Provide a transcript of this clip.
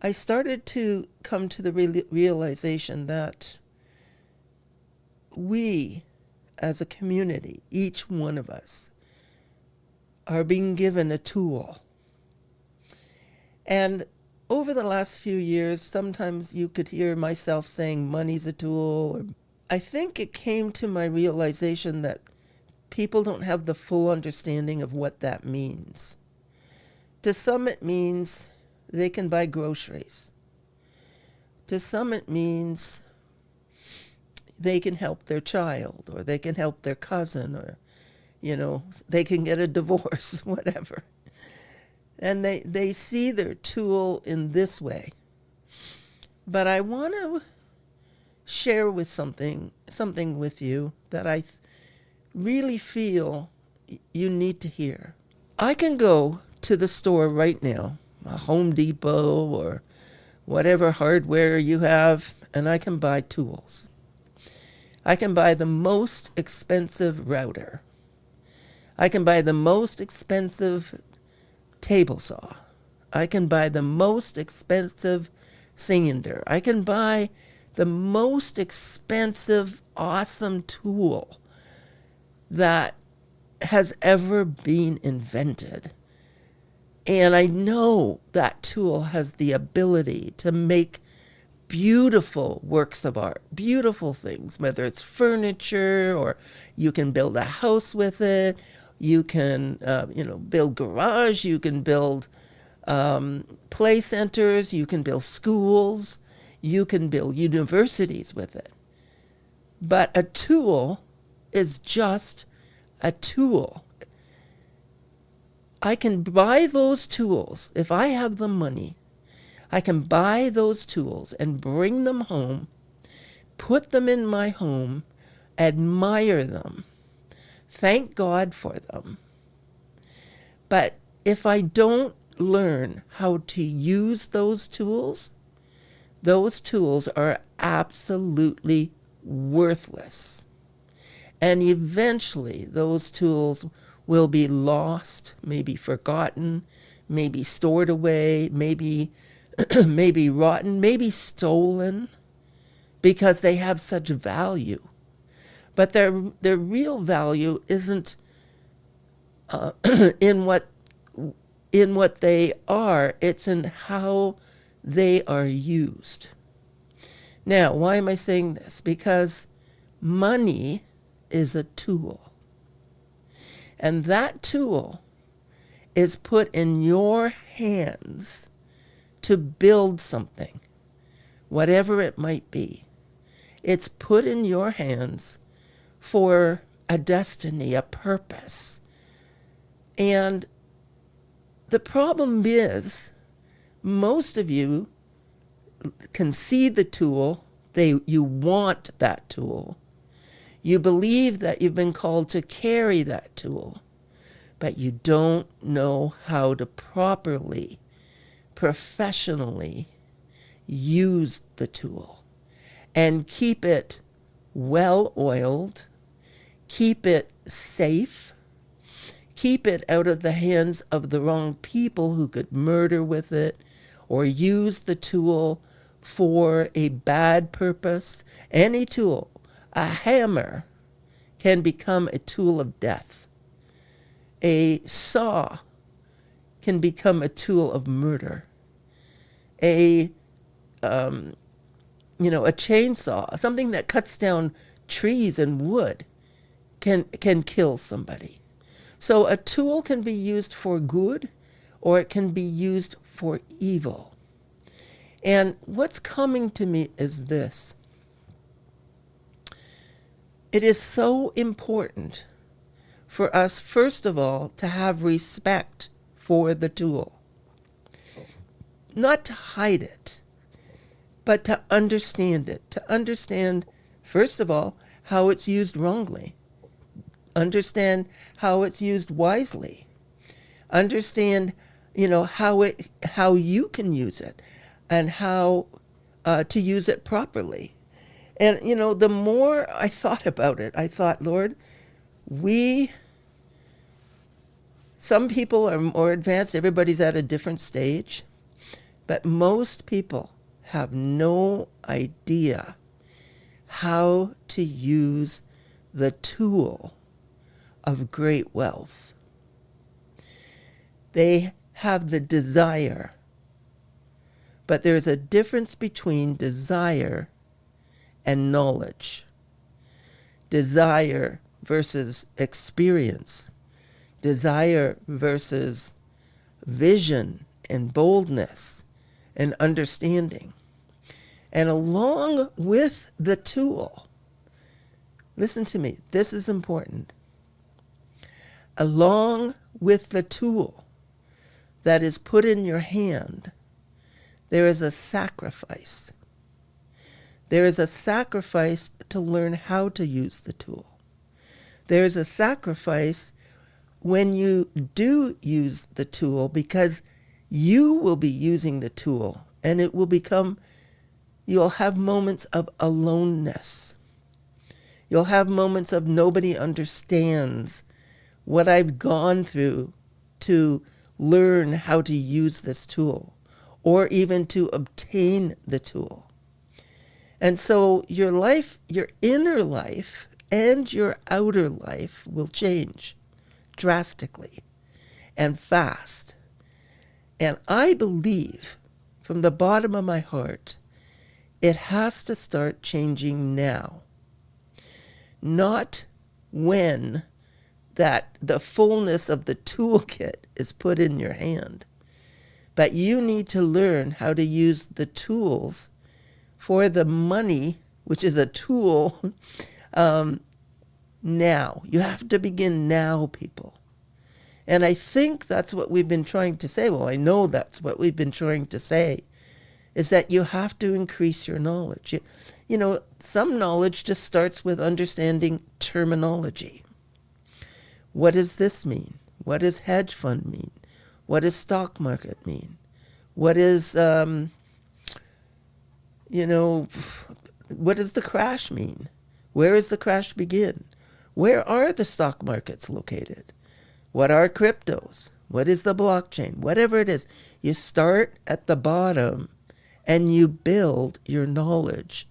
I started to come to the realization that we, as a community, each one of us, are being given a tool. And over the last few years, sometimes you could hear myself saying money's a tool. I think it came to my realization that people don't have the full understanding of what that means. To some, it means they can buy groceries. To some, it means they can help their child, or they can help their cousin, or, they can get a divorce, whatever. And they see their tool in this way. But I want to share with something with you that I really feel you need to hear. I can go to the store right now, a Home Depot or whatever hardware you have, and I can buy tools. I can buy the most expensive router. I can buy the most expensive table saw. I can buy the most expensive sander. I can buy the most expensive, awesome tool that has ever been invented. And I know that tool has the ability to make beautiful works of art, beautiful things, whether it's furniture, or you can build a house with it. You can, build garage. You can build play centers. You can build schools. You can build universities with it. But a tool is just a tool. I can buy those tools. If I have the money, I can buy those tools and bring them home, put them in my home, admire them, thank God for them. But if I don't learn how to use those tools are absolutely worthless. And eventually those tools will be lost, maybe forgotten, maybe stored away, maybe maybe rotten, maybe stolen, because they have such value. But their real value isn't in what they are. It's in how they are used. Now, why am I saying this? Because money is a tool. And that tool is put in your hands to build something, whatever it might be. It's put in your hands for a destiny, a purpose. And the problem is, most of you can see the tool. You want that tool. You believe that you've been called to carry that tool, but you don't know how to properly, professionally use the tool and keep it well oiled, keep it safe, keep it out of the hands of the wrong people who could murder with it or use the tool for a bad purpose. Any tool, a hammer, can become a tool of death. A saw can become a tool of murder. A chainsaw, something that cuts down trees and wood, can kill somebody. So a tool can be used for good, or it can be used for evil. And what's coming to me is this. It is so important for us, first of all, to have respect for the tool. Not to hide it, but to understand it. To understand, first of all, how it's used wrongly. Understand how it's used wisely. Understand, how you can use it, and how to use it properly. And, the more I thought about it, I thought, Lord, some people are more advanced. Everybody's at a different stage. But most people have no idea how to use the tool of great wealth. They have the desire, but there's a difference between desire and knowledge. Desire versus experience. Desire versus vision and boldness and understanding. And along with the tool, listen to me, this is important. Along with the tool that is put in your hand, there is a sacrifice. There is a sacrifice to learn how to use the tool. There is a sacrifice when you do use the tool, because you will be using the tool, and it will become, you'll have moments of aloneness. You'll have moments of nobody understands what I've gone through to learn how to use this tool, or even to obtain the tool. And so your life, your inner life and your outer life will change drastically and fast. And I believe from the bottom of my heart, it has to start changing now. Not when that the fullness of the toolkit is put in your hand. But you need to learn how to use the tools for the money, which is a tool, now. You have to begin now, people. And I think that's what we've been trying to say. Well, I know that's what we've been trying to say, is that you have to increase your knowledge. You know, some knowledge just starts with understanding terminology. What does this mean? What does hedge fund mean? What does stock market mean? What is, what does the crash mean? Where does the crash begin? Where are the stock markets located? What are cryptos? What is the blockchain? Whatever it is, you start at the bottom and you build your knowledge